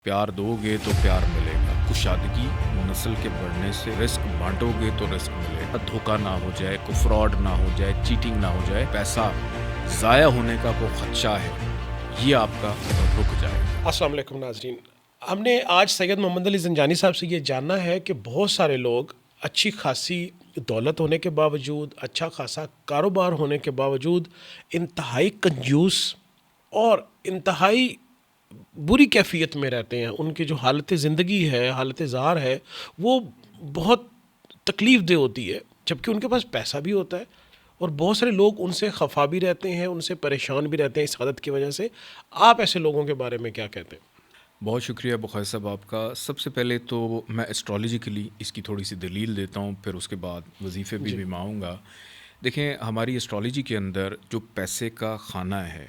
پیار دو گے تو پیار ملے گا، کشادگی نسل کے بڑھنے سے، رزق بانٹو گے تو رزق ملے گا، دھوکہ نہ ہو جائے، کوئی فراڈ نہ ہو جائے، چیٹنگ نہ ہو جائے، پیسہ ضائع ہونے کا کوئی خدشہ ہے، یہ آپ کا رک جائے گا۔ السلام علیکم ناظرین، ہم نے آج سید محمد علی زنجانی صاحب سے یہ جاننا ہے کہ بہت سارے لوگ اچھی خاصی دولت ہونے کے باوجود، اچھا خاصا کاروبار ہونے کے باوجود انتہائی کنجوس اور انتہائی بری کیفیت میں رہتے ہیں۔ ان کی جو حالت زندگی ہے، حالت زار ہے، وہ بہت تکلیف دہ ہوتی ہے، جبکہ ان کے پاس پیسہ بھی ہوتا ہے اور بہت سارے لوگ ان سے خفا بھی رہتے ہیں، ان سے پریشان بھی رہتے ہیں اس عادت کی وجہ سے۔ آپ ایسے لوگوں کے بارے میں کیا کہتے ہیں؟ بہت شکریہ بخیر صاحب آپ کا۔ سب سے پہلے تو میں اسٹرالوجیکلی اس کی تھوڑی سی دلیل دیتا ہوں، پھر اس کے بعد وظیفے بھی جی مانگوں گا۔ دیکھیں، ہماری اسٹرالوجی کے اندر جو پیسے کا خانہ ہے،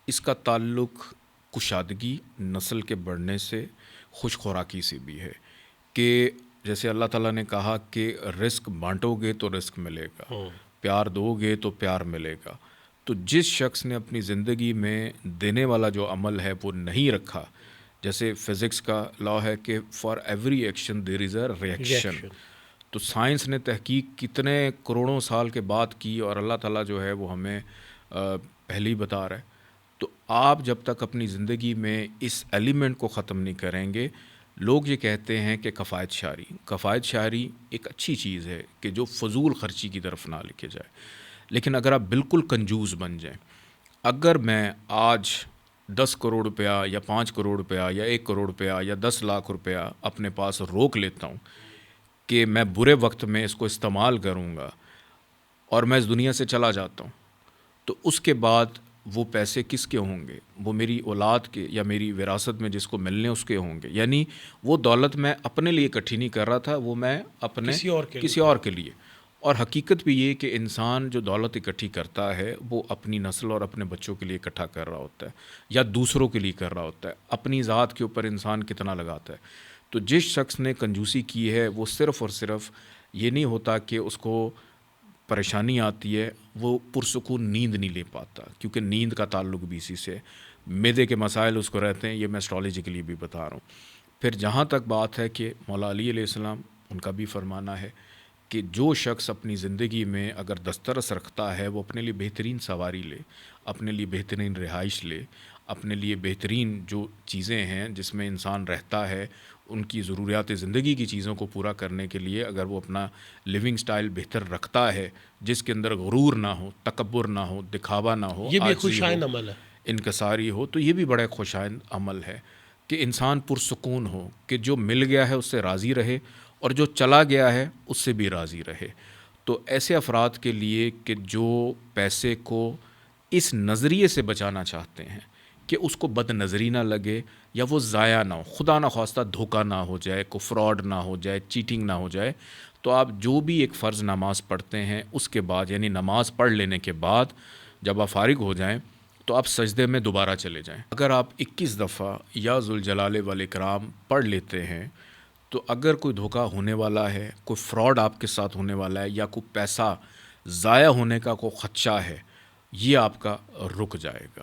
اس کا تعلق کشادگی نسل کے بڑھنے سے، خوش خوراکی سے بھی ہے، کہ جیسے اللہ تعالیٰ نے کہا کہ رزق بانٹو گے تو رزق ملے گا، پیار دو گے تو پیار ملے گا۔ تو جس شخص نے اپنی زندگی میں دینے والا جو عمل ہے وہ نہیں رکھا، جیسے فزکس کا لا ہے کہ for every action there is a reaction, reaction. تو سائنس نے تحقیق کتنے کروڑوں سال کے بعد کی اور اللہ تعالیٰ جو ہے وہ ہمیں پہلے ہی بتا رہا ہے۔ تو آپ جب تک اپنی زندگی میں اس ایلیمنٹ کو ختم نہیں کریں گے، لوگ یہ کہتے ہیں کہ کفایت شعری ایک اچھی چیز ہے کہ جو فضول خرچی کی طرف نہ لکھے جائے، لیکن اگر آپ بالکل کنجوس بن جائیں، اگر میں آج 10 کروڑ روپیہ یا 5 کروڑ روپیہ یا 1 کروڑ روپیہ یا 10 لاکھ روپیہ اپنے پاس روک لیتا ہوں کہ میں برے وقت میں اس کو استعمال کروں گا اور میں اس دنیا سے چلا جاتا ہوں، تو اس کے بعد وہ پیسے کس کے ہوں گے؟ وہ میری اولاد کے یا میری وراثت میں جس کو ملنے اس کے ہوں گے۔ یعنی وہ دولت میں اپنے لیے اکٹھی نہیں کر رہا تھا، وہ میں اپنے کسی اور کے لیے۔ اور حقیقت بھی یہ کہ انسان جو دولت اکٹھی کرتا ہے وہ اپنی نسل اور اپنے بچوں کے لیے اکٹھا کر رہا ہوتا ہے یا دوسروں کے لیے کر رہا ہوتا ہے، اپنی ذات کے اوپر انسان کتنا لگاتا ہے۔ تو جس شخص نے کنجوسی کی ہے وہ صرف اور صرف یہ نہیں ہوتا کہ اس کو پریشانی آتی ہے، وہ پرسکون نیند نہیں لے پاتا، کیونکہ نیند کا تعلق بھی اسی سے، معدے کے مسائل اس کو رہتے ہیں، یہ میں اسٹرالوجی کے لیے بھی بتا رہا ہوں۔ پھر جہاں تک بات ہے کہ مولا علی علیہ السلام، ان کا بھی فرمانا ہے کہ جو شخص اپنی زندگی میں اگر دسترس رکھتا ہے وہ اپنے لیے بہترین سواری لے، اپنے لیے بہترین رہائش لے، اپنے لیے بہترین جو چیزیں ہیں جس میں انسان رہتا ہے، ان کی ضروریات زندگی کی چیزوں کو پورا کرنے کے لیے اگر وہ اپنا لیونگ سٹائل بہتر رکھتا ہے، جس کے اندر غرور نہ ہو، تکبر نہ ہو، دکھاوا نہ ہو، یہ بھی ایک عاجزی ہو، خوشائن عمل ہے۔ انکساری ہو، تو یہ بھی بڑا خوشائند عمل ہے کہ انسان پرسکون ہو، کہ جو مل گیا ہے اس سے راضی رہے اور جو چلا گیا ہے اس سے بھی راضی رہے۔ تو ایسے افراد کے لیے کہ جو پیسے کو اس نظریے سے بچانا چاہتے ہیں کہ اس کو بد نظری نہ لگے یا وہ ضائع نہ ہو، خدا نخواستہ دھوکہ نہ ہو جائے، کوئی فراڈ نہ ہو جائے، چیٹنگ نہ ہو جائے، تو آپ جو بھی ایک فرض نماز پڑھتے ہیں اس کے بعد، یعنی نماز پڑھ لینے کے بعد جب آپ فارغ ہو جائیں تو آپ سجدے میں دوبارہ چلے جائیں۔ اگر آپ 21 دفعہ یا ذوالجلال والاکرام پڑھ لیتے ہیں تو اگر کوئی دھوکہ ہونے والا ہے، کوئی فراڈ آپ کے ساتھ ہونے والا ہے یا کوئی پیسہ ضائع ہونے کا کوئی خدشہ ہے، یہ آپ کا رک جائے گا۔